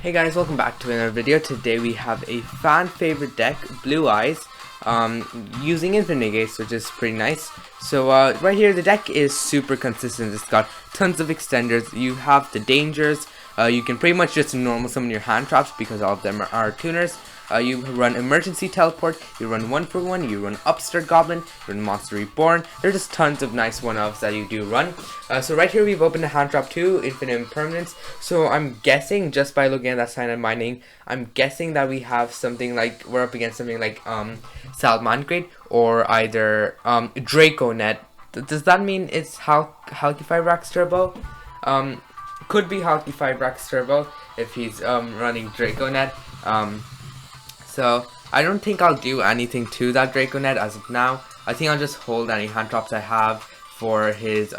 Hey guys, welcome back to another video. Today we have a fan favorite deck, Blue Eyes, using Infinite Negates, which is pretty nice. So right here the deck is super consistent. It's got tons of extenders. You have the dangers. You can pretty much just normal summon your hand traps because all of them are tuners. You run Emergency Teleport, you run 1-for-1, you run Upstart Goblin, you run Monster Reborn. There's just tons of nice one-offs that you do run. So right here we've opened a hand trap 2, Infinite Impermanence. So I'm guessing, just by looking at that sign of mining, I'm guessing that we have something like, we're up against something like Negate or either Draconet. Does that mean it's Halqifibrax Turbo? Could be Halqifibrax Turbo if he's running Draconet. So I don't think I'll do anything to that Draconet as of now. I think I'll just hold any hand drops I have for his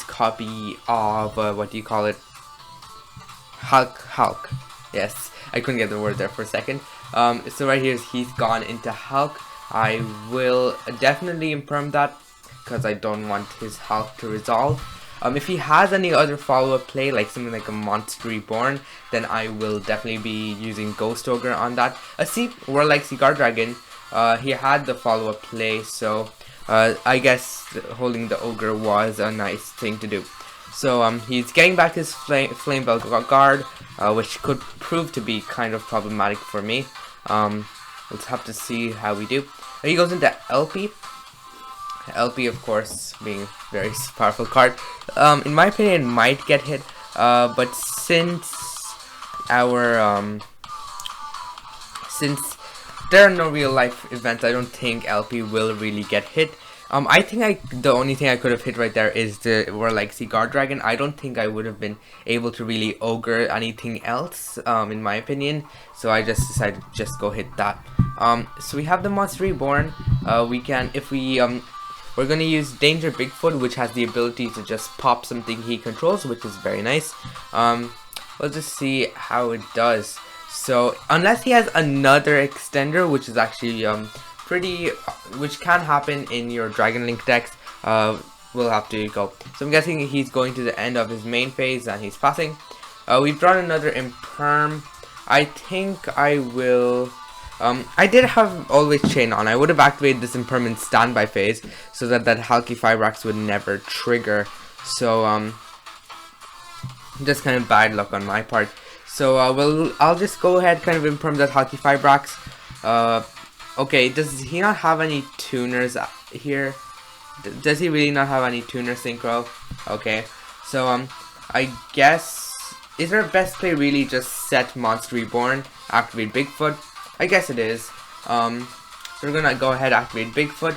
copy of what do you call it? Hulk. Yes, I couldn't get the word there for a second. So right here he's gone into Hulk. I will definitely imperm that because I don't want his Hulk to resolve. If he has any other follow-up play, like something like a Monster Reborn, then I will definitely be using Ghost Ogre on that. Warlike Cigar Dragon, he had the follow-up play, so I guess holding the Ogre was a nice thing to do. So he's getting back his Flame Bell Guard, which could prove to be kind of problematic for me. Let's have to see how we do. He goes into LP. LP, of course, being a very powerful card. In my opinion, might get hit, but since there are no real life events, I don't think LP will really get hit. I think the only thing I could have hit right there is the Warlike Cigar Dragon. I don't think I would have been able to really ogre anything else, in my opinion. So I just decided to just go hit that. So we have the Monster Reborn. We're gonna use Danger Bigfoot, which has the ability to just pop something he controls, which is very nice. Let's just see how it does. So unless he has another extender, which is actually which can happen in your Dragon Link decks, we'll have to go. So I'm guessing he's going to the end of his main phase and he's passing. We've drawn another Imperm. I think I will. I did have Always Chain on. I would have activated this Impermanent standby phase so that Halqifibrax would never trigger. So just kind of bad luck on my part. So I'll just go ahead kind of imperm that Halqifibrax. Okay, does he not have any tuners here? Does he really not have any tuner synchro? Okay, so I guess, is our best play really just set Monster Reborn, activate Bigfoot? I guess it is. So we're gonna go ahead, activate Bigfoot,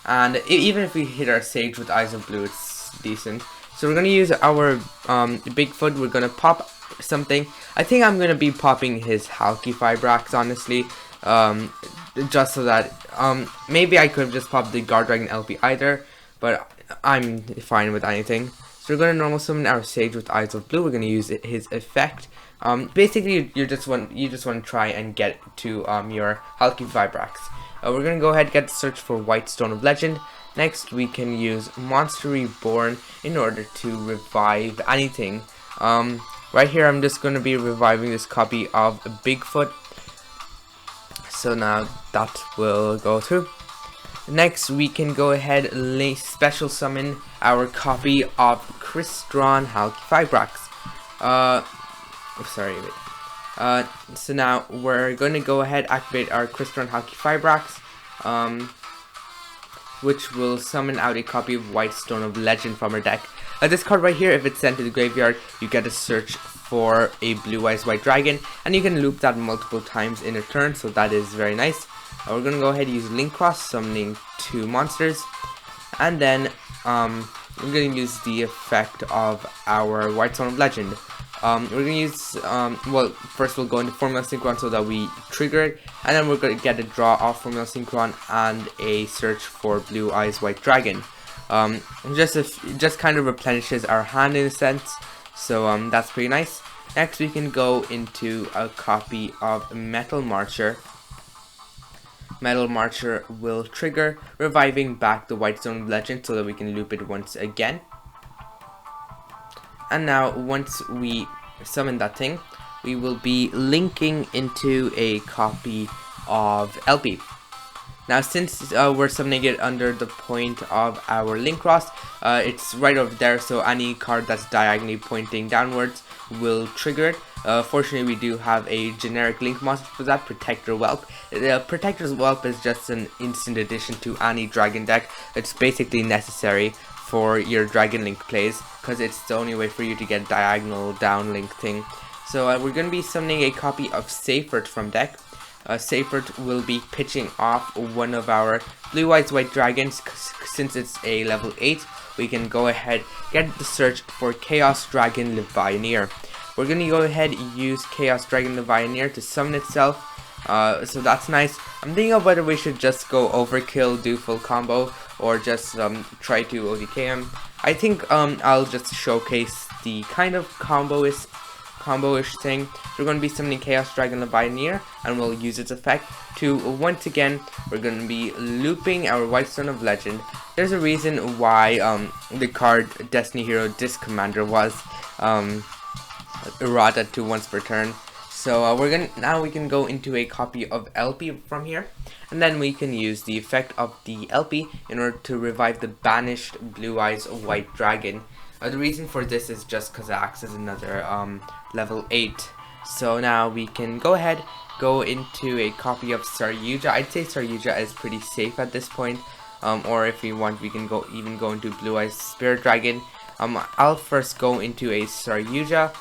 and even if we hit our Sage with Eyes of Blue, it's decent. So we're gonna use our Bigfoot. We're gonna pop something. I think I'm gonna be popping his Halqifibrax, honestly, just so that maybe I could have just popped the Guard Dragon LP either, but I'm fine with anything. So we're gonna normal summon our Sage with Eyes of Blue. We're gonna use his effect. Basically, you just want to try and get to your Halqifibrax. We're gonna go ahead and get the search for White Stone of Legend. Next, we can use Monster Reborn in order to revive anything. Right here, I'm just gonna be reviving this copy of Bigfoot. So now that will go through. Next, we can go ahead and special summon our copy of Crystron Halqifibrax. Sorry, wait. So now we're going to go ahead activate our Crystron Halqifibrax, which will summon out a copy of White Stone of Legend from our deck. This card right here, if it's sent to the graveyard, you get to search for a Blue Eyes White Dragon, and you can loop that multiple times in a turn, so that is very nice. We're going to go ahead and use Link Cross, summoning 2 monsters, and then we're going to use the effect of our White Stone of Legend. We're going to use, well, first we'll go into Formula Synchron so that we trigger it, and then we're going to get a draw off Formula Synchron and a search for Blue Eyes White Dragon. Just kind of replenishes our hand in a sense, so that's pretty nice. Next we can go into a copy of Metal Marcher. Metal Marcher will trigger, reviving back the White Stone Legend so that we can loop it once again. And now once we summon that thing, we will be linking into a copy of LP. Now since we're summoning it under the point of our link cross, it's right over there, so any card that's diagonally pointing downwards will trigger it. Fortunately, we do have a generic link monster for that, Protector Whelp. Protector's Whelp is just an instant addition to any dragon deck. It's basically necessary for your dragon link plays, because it's the only way for you to get diagonal down link thing. So we're going to be summoning a copy of Seifert from deck. Seifert will be pitching off one of our blue eyes white dragons. Since it's a level 8, we can go ahead get the search for Chaos Dragon Levianeer. We're gonna go ahead and use Chaos Dragon Levianeer to summon itself, so that's nice. I'm thinking of whether we should just go overkill, do full combo, or just try to ODK him. I think I'll just showcase the kind of combo-ish thing. We're going to be summoning Chaos Dragon Levianeer, and we'll use its effect to, once again, we're going to be looping our White Stone of Legend. There's a reason why the card Destiny Hero Disc Commander was errata to once per turn. So now we can go into a copy of LP from here, and then we can use the effect of the LP in order to revive the banished Blue Eyes White Dragon. The reason for this is just because it acts as another level 8. So now we can go ahead, go into a copy of Saryuja. I'd say Saryuja is pretty safe at this point. Or if we want, we can even go into Blue Eyes Spirit Dragon. I'll first go into a Saryuja.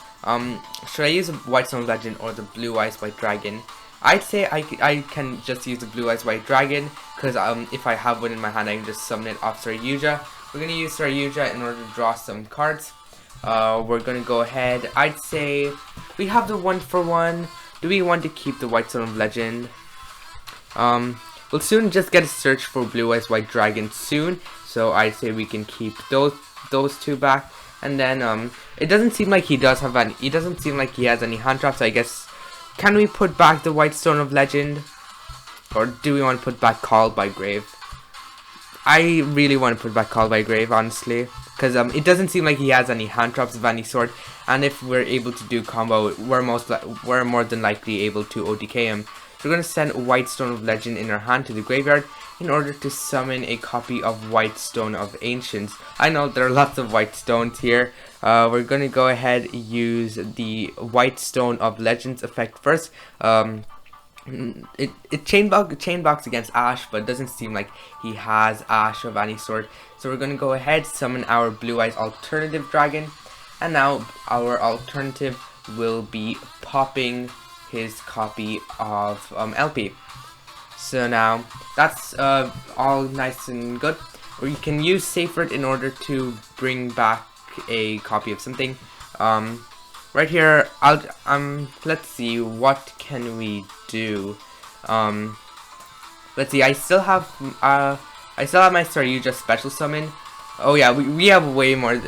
Should I use a White Stone Legend or the Blue Eyes White Dragon? I'd say I can just use the Blue Eyes White Dragon, because if I have one in my hand, I can just summon it off Saryuja. We're going to use Saryuja in order to draw some cards. We're going to go ahead. I'd say we have the 1-for-1. Do we want to keep the White Stone of Legend? We'll soon just get a search for Blue Eyes White Dragon soon. So I'd say we can keep those two back. And then it doesn't seem like he does have any. It doesn't seem like he has any hand traps. So I guess, can we put back the White Stone of Legend, or do we want to put back Called by Grave? I really want to put back Called by Grave, honestly, because it doesn't seem like he has any hand traps of any sort. And if we're able to do combo, we're more than likely able to ODK him. So we're going to send White Stone of Legend in our hand to the graveyard in order to summon a copy of White Stone of Ancients. I know there are lots of White Stones here. We're going to go ahead and use the White Stone of Legends effect first. It chain blocks against Ash, but it doesn't seem like he has Ash of any sort. So we're going to go ahead, summon our Blue Eyes Alternative Dragon, and now our alternative will be popping his copy of LP. So now that's all nice and good. We can use Seifert in order to bring back a copy of something. Right here, let's see, what can we do? Let's see, I still have my Saryuja special summon. Oh yeah, we have way more. We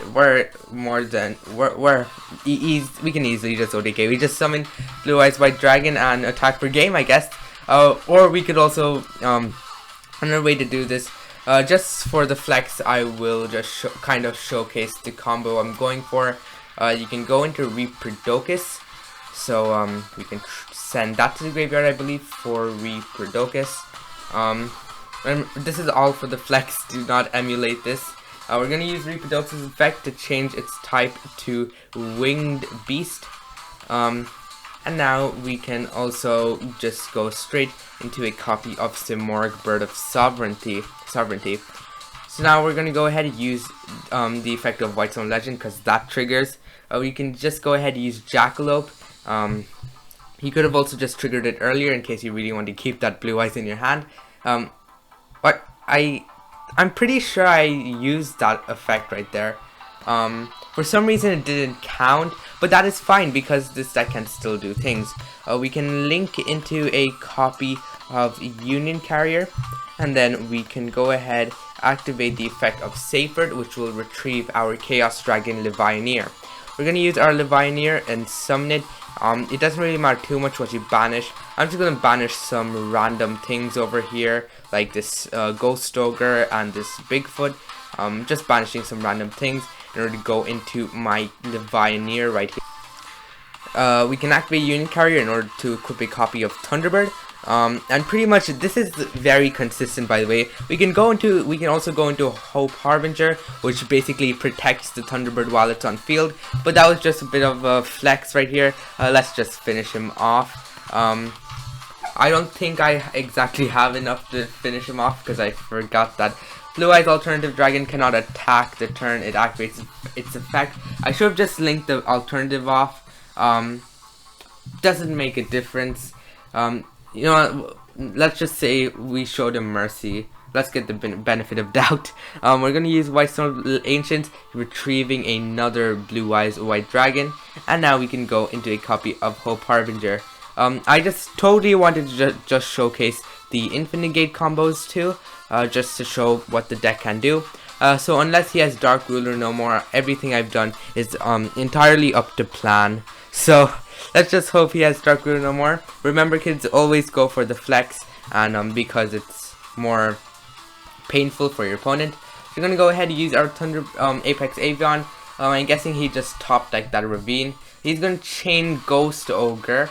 can easily just ODK. We just summon Blue Eyes White Dragon and attack per game, I guess. Or we could also another way to do this. Just for the flex, I will just kind of showcase the combo I'm going for. You can go into Reproducus, so we can send that to the graveyard, I believe, for Reproducus. And this is all for the flex. Do not emulate this. We're gonna use Reproducus' effect to change its type to Winged Beast. And now we can also just go straight into a copy of Simorgh, Bird of Sovereignty. So now we're gonna go ahead and use the effect of White Stone Legend, because that triggers. We can just go ahead and use Jackalope. He could have also just triggered it earlier in case you really want to keep that Blue Eyes in your hand. But I'm pretty sure I used that effect right there. For some reason it didn't count, but that is fine because this deck can still do things. We can link into a copy of Union Carrier, and then we can go ahead, activate the effect of Seifert, which will retrieve our Chaos Dragon Levianeer. We're going to use our Levianeer and summon it. It doesn't really matter too much what you banish. I'm just going to banish some random things over here, like this Ghost Ogre and this Bigfoot. Just banishing some random things. in order to go into my Levianeer right here. We can activate Union Carrier in order to equip a copy of Thunderbird. And pretty much this is very consistent, by the way. We can also go into Hope Harbinger, which basically protects the Thunderbird while it's on field. But that was just a bit of a flex right here. Let's just finish him off. I don't think I exactly have enough to finish him off, because I forgot that Blue Eyes Alternative Dragon cannot attack the turn it activates its effect. I should have just linked the alternative off. Doesn't make a difference. You know, let's just say we showed him mercy. Let's get the benefit of doubt. We're gonna use Whitestone Ancient, retrieving another Blue Eyes White Dragon, and now we can go into a copy of Hope Harbinger. I just totally wanted to just showcase the Negate combos too, just to show what the deck can do. So unless he has Dark Ruler no more, everything I've done is entirely up to plan. So let's just hope he has Dark Ruler no more. Remember, kids, always go for the flex, and because it's more painful for your opponent. So we're gonna go ahead and use our Apex Avian. I'm guessing he just topped like that Ravine. He's gonna chain Ghost Ogre.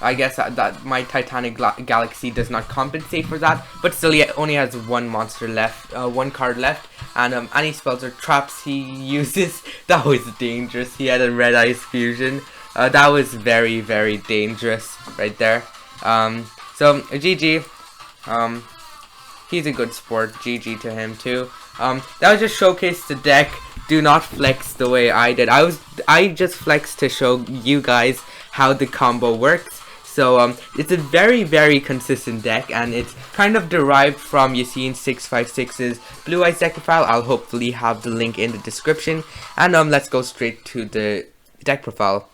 I guess that my Titanic Galaxy does not compensate for that, but still he only has one monster left, one card left, and any spells or traps he uses, that was dangerous. He had a Red Eyes Fusion. That was very, very dangerous right there. So GG. He's a good sport. GG to him too. That was just showcase the deck. Do not flex the way I did. I just flexed to show you guys how the combo works. So it's a very, very consistent deck, and it's kind of derived from Yassine 656's Blue Eyes deck profile. I'll hopefully have the link in the description. And let's go straight to the deck profile.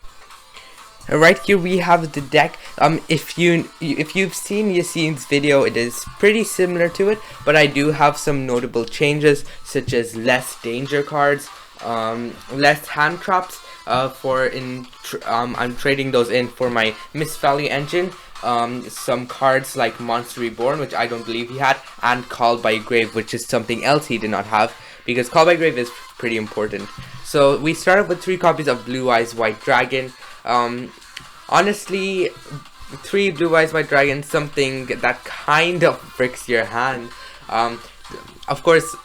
Right here we have the deck. If you've seen Yassine's video, it is pretty similar to it, but I do have some notable changes, such as less danger cards, less hand traps. I'm trading those in for my Mist Valley engine. Some cards like Monster Reborn, which I don't believe he had, and Called by Grave, which is something else he did not have, because Called by Grave is pretty important. So we started with 3 copies of Blue Eyes White Dragon. Honestly, 3 Blue Eyes White Dragon, something that kind of breaks your hand. Of course,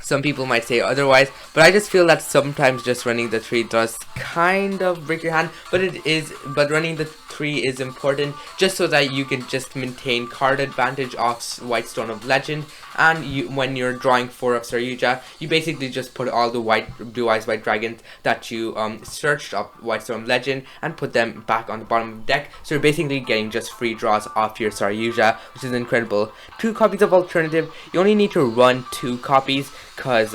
some people might say otherwise, but I just feel that sometimes just running the 3 does kind of break your hand, but running the 3 is important just so that you can just maintain card advantage off Whitestone of Legend, and when you're drawing 4 of Saryuja, you basically just put all the Blue Eyes White Dragons that you searched up Whitestone of Legend and put them back on the bottom of the deck, so you're basically getting just free draws off your Saryuja, which is incredible. 2 copies of Alternative. You only need to run 2 copies, because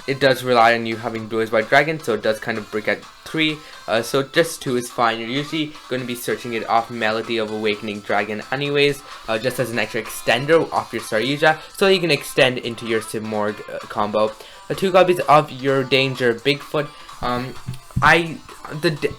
it does rely on you having Blue Eyes White Dragon, so it does kind of break at 3, so just 2 is fine. You're usually going to be searching it off Melody of Awakening Dragon anyways, just as an extra extender off your Saryuja, so you can extend into your Simorg combo. 2 copies of your Danger Bigfoot.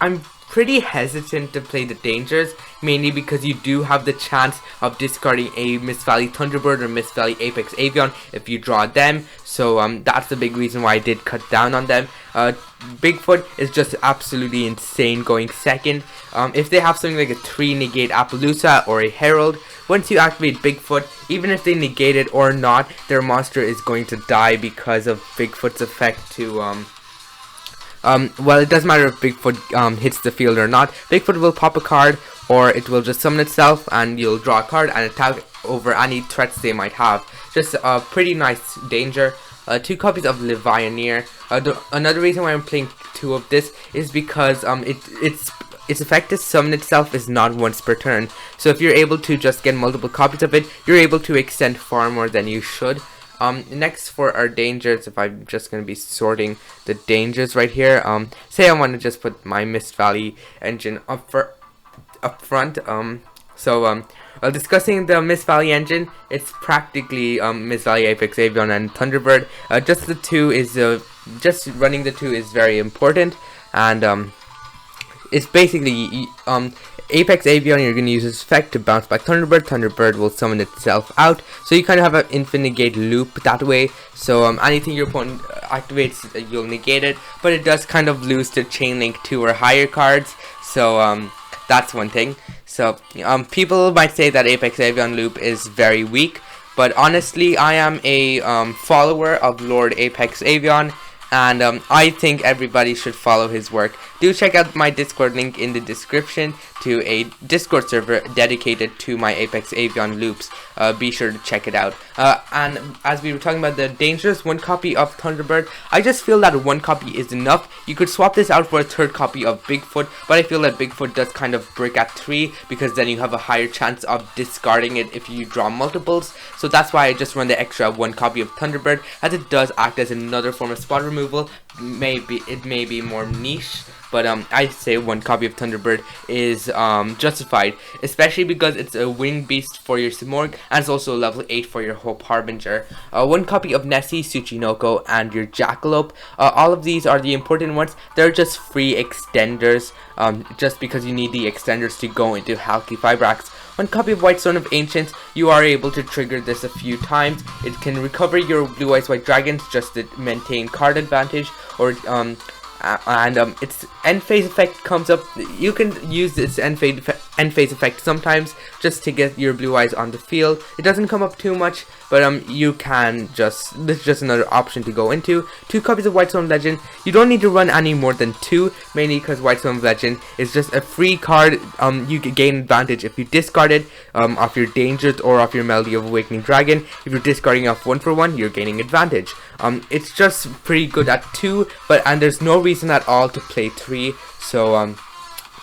I'm pretty hesitant to play the Dangers, mainly because you do have the chance of discarding a Mist Valley Thunderbird or Mist Valley Apex Avian if you draw them, so that's the big reason why I did cut down on them. Bigfoot is just absolutely insane going second. If they have something like a 3 Negate Appaloosa or a Herald, once you activate Bigfoot, even if they negate it or not, their monster is going to die because of Bigfoot's effect to well, it doesn't matter if Bigfoot hits the field or not. Bigfoot will pop a card, or it will just summon itself, and you'll draw a card and attack over any threats they might have. Just a pretty nice danger. 2 copies of Levianeer. Another reason why I'm playing 2 of this is because its effect to summon itself is not once per turn. So if you're able to just get multiple copies of it, you're able to extend far more than you should. Next for our dangers, if I'm just going to be sorting the dangers right here, say I want to just put my Mist Valley engine up front. While discussing the Mist Valley engine, it's practically Mist Valley Apex Avian and Thunderbird. Just running the two is very important, and it's basically Apex Avian, you're going to use this effect to bounce back Thunderbird. Thunderbird will summon itself out, so you kind of have an infinite negate loop that way. So anything your opponent activates, you'll negate it, but it does kind of lose to Chain Link 2 or higher cards. So that's one thing. So people might say that Apex Avian loop is very weak, but honestly, I am a follower of Lord Apex Avian, and I think everybody should follow his work. Do check out my Discord link in the description to a Discord server dedicated to my Apex Avian loops. Be sure to check it out. And as we were talking about the dangers, one copy of Thunderbird, I just feel that one copy is enough. You could swap this out for a third copy of Bigfoot, but I feel that Bigfoot does kind of break at 3, because then you have a higher chance of discarding it if you draw multiples. So that's why I just run the extra one copy of Thunderbird, as it does act as another form of spot removal. It may be more niche, but I'd say one copy of Thunderbird is justified, especially because it's a wing beast for your Simorgh, and it's also level 8 for your Hope Harbinger. One copy of Nessie, Tsuchinoko, and your Jackalope. All of these are the important ones. They're just free extenders, just because you need the extenders to go into Halqifibrax. One copy of White Stone of Ancients, you are able to trigger this a few times. It can recover your Blue Eyes White Dragons just to maintain card advantage, or its end phase effect comes up. You can use this end phase effect sometimes just to get your Blue Eyes on the field. It doesn't come up too much, but you can this is just another option to go into. 2 copies of White Stone Legend. You don't need to run any more than 2, mainly because White Stone Legend is just a free card. You can gain advantage if you discard it off your Dangers or off your Melody of Awakening Dragon. If you're discarding off 1 for 1, you're gaining advantage. It's just pretty good at 2, and there's no reason at all to play 3, so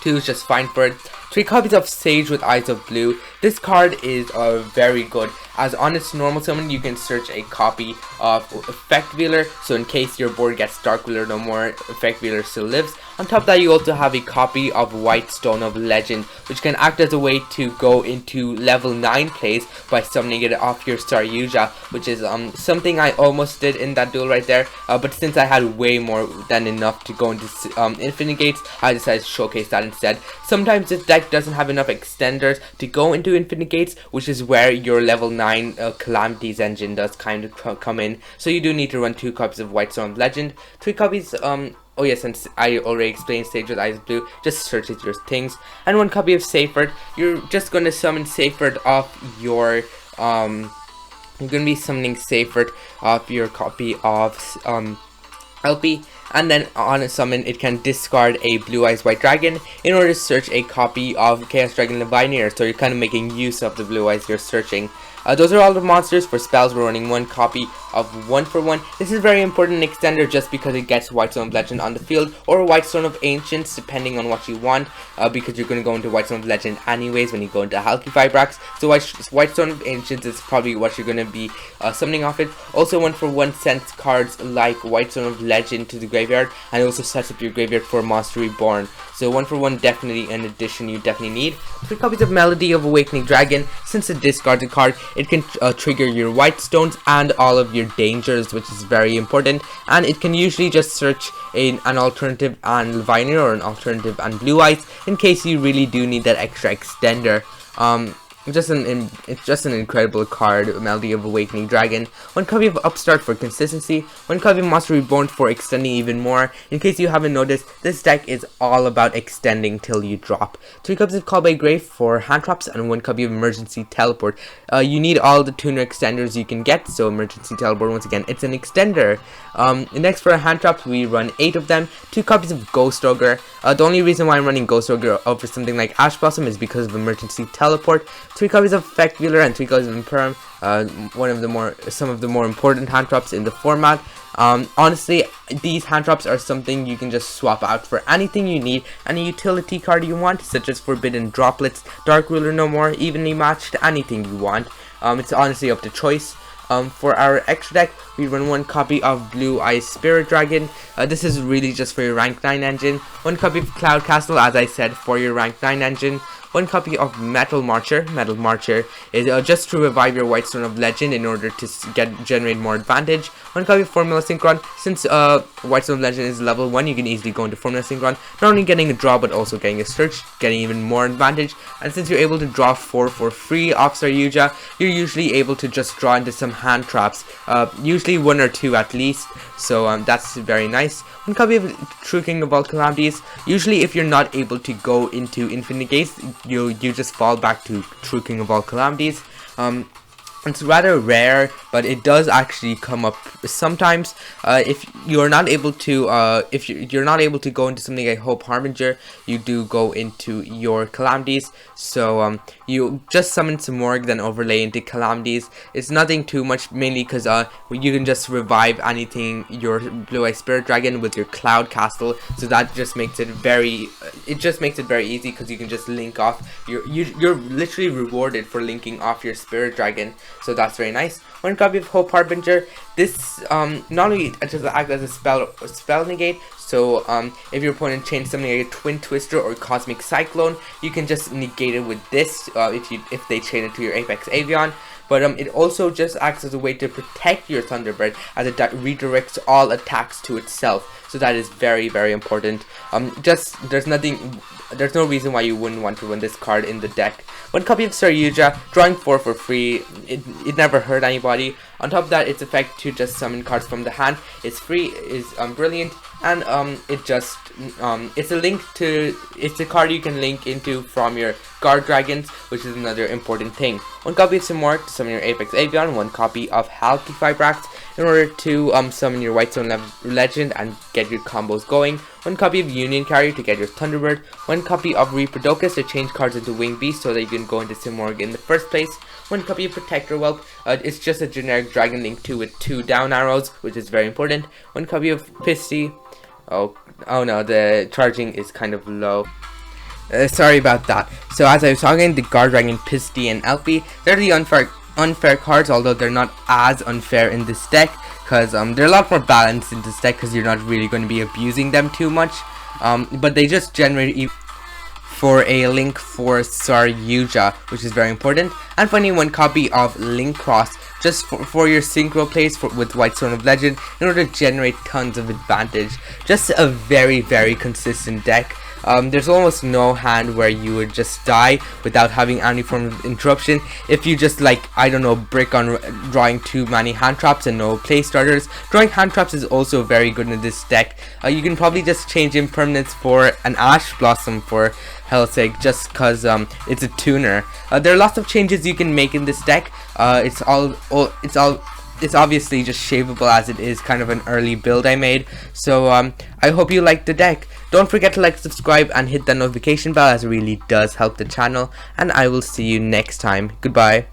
2 is just fine for it. 3 copies of Sage with Eyes of Blue. This card is very good, as on its normal summon you can search a copy of Effect Wheeler, so in case your board gets Dark Wheeler no more, Effect Wheeler still lives. On top of that, you also have a copy of White Stone of Legend, which can act as a way to go into level 9 plays by summoning it off your Saryuja, which is something I almost did in that duel right there, but since I had way more than enough to go into Infinite Gates, I decided to showcase that instead. Sometimes this deck doesn't have enough extenders to go into Infinite Gates, which is where your level 9 Calamities engine does kind of come in, so you do need to run 2 copies of White Stone of Legend. 3 copies oh yes, and I already explained Sage with Eyes of Blue, just search it your things. And 1 copy of Seyfert. You're just going to summon Seyfert off your, you're going to be summoning Seyfert off your copy of, LP. And then on a summon, it can discard a Blue Eyes White Dragon in order to search a copy of Chaos Dragon Levineer, so you're kind of making use of the Blue Eyes you're searching. Those are all the monsters. For spells, we're running 1 copy of 1 for 1. This is very important extender just because it gets White Stone of Legend on the field, or White Stone of Ancients depending on what you want, because you're going to go into White Stone of Legend anyways when you go into Halqifibrax. So White Stone of Ancients is probably what you're going to be summoning off it. Also 1 for 1 sends cards like White Stone of Legend to the graveyard, and it also sets up your graveyard for Monster Reborn. So 1 for 1 definitely an addition you definitely need. 3 copies of Melody of Awakening Dragon. Since it discards a card, it can trigger your White Stones and all of your Dangers, which is very important. And it can usually just search an alternative and Levineer or an alternative and Blue Eyes in case you really do need that extra extender. It's just an incredible card, Melody of Awakening Dragon. 1 copy of Upstart for consistency. 1 copy of Monster Reborn for extending even more. In case you haven't noticed, this deck is all about extending till you drop. 3 copies of Call by Grave for hand traps, and 1 copy of Emergency Teleport. You need all the tuner extenders you can get, so Emergency Teleport, once again, it's an extender. Next, for hand traps, we run 8 of them. 2 copies of Ghost Ogre. The only reason why I'm running Ghost Ogre over something like Ash Blossom is because of Emergency Teleport. 3 copies of Effect Wheeler and 3 copies of Imperm. Some of the more important hand traps in the format. Honestly, these hand traps are something you can just swap out for anything you need, any utility card you want, such as Forbidden Droplets, Dark Ruler No More, Evenly Matched, anything you want. It's honestly up to choice. For our extra deck, we run 1 copy of Blue Eyes Spirit Dragon. This is really just for your rank 9 engine. 1 copy of Cloud Castle, as I said, for your rank 9 engine. 1 copy of Metal Marcher. Metal Marcher is just to revive your White Stone of Legend in order to generate more advantage. 1 copy of Formula Synchron. Since White Stone of Legend is level 1, you can easily go into Formula Synchron, not only getting a draw but also getting a search, getting even more advantage. And since you're able to draw 4 for free off Saryuja, you're usually able to just draw into some hand traps, usually 1 or 2 at least, so that's very nice. 1 copy of True King of all Calamities. Usually if you're not able to go into Infinite Gates, you just fall back to True King of all Calamities. It's rather rare, but it does actually come up sometimes. If you're not able to, you're not able to go into something like Hope Harbinger, you do go into your Calamities. So you just summon some Morg, then overlay into Calamities. It's nothing too much, mainly because you can just revive anything your Blue Eye Spirit Dragon with your Cloud Castle. So that just makes it very, easy because you can just link off. You're literally rewarded for linking off your Spirit Dragon. So that's very nice. 1 copy of Hope Harbinger. This not only just acts as a spell negate. So if your opponent changed something like a Twin Twister or Cosmic Cyclone, you can just negate it with this if they chain it to your Apex Avian. But it also just acts as a way to protect your Thunderbird, as it redirects all attacks to itself. So that is very, very important. There's no reason why you wouldn't want to run this card in the deck. 1 copy of Saryuja, drawing 4 for free. It never hurt anybody. On top of that, its effect to just summon cards from the hand is free, is brilliant, and it's a card you can link into from your guard dragons, which is another important thing. 1 copy of Simorg to summon your Apex Avian. 1 copy of Halqifibrax in order to summon your White Stone Legend and get your combos going. 1 copy of Union Carrier to get your Thunderbird. 1 copy of Reaperdocus to change cards into Winged Beast so that you can go into Simorg in the first place. 1 copy of Protector Whelp. It's just a generic Dragon Link 2 with 2 down arrows, which is very important. 1 copy of Pisty. Oh no, the charging is kind of low. Sorry about that. So as I was talking, the Guard Dragon, Pisty, and Elfie, they're the unfair cards, although they're not as unfair in this deck, because they're a lot more balanced in this deck because you're not really going to be abusing them too much. But they just generate for a link for Saryuja, which is very important. And finally, 1 copy of Link Cross, just for your synchro plays with White Stone of Legend in order to generate tons of advantage. Just a very, very consistent deck. There's almost no hand where you would just die without having any form of interruption. If you just, like, I don't know, brick on drawing too many hand traps and no play starters, drawing hand traps is also very good in this deck. You can probably just change impermanence for an Ash Blossom for hell's sake, just because it's a tuner. There are lots of changes you can make in this deck. It's obviously just shaveable, as it is kind of an early build I made. So I hope you liked the deck. Don't forget to like, subscribe, and hit the notification bell, as it really does help the channel. And I will see you next time. Goodbye.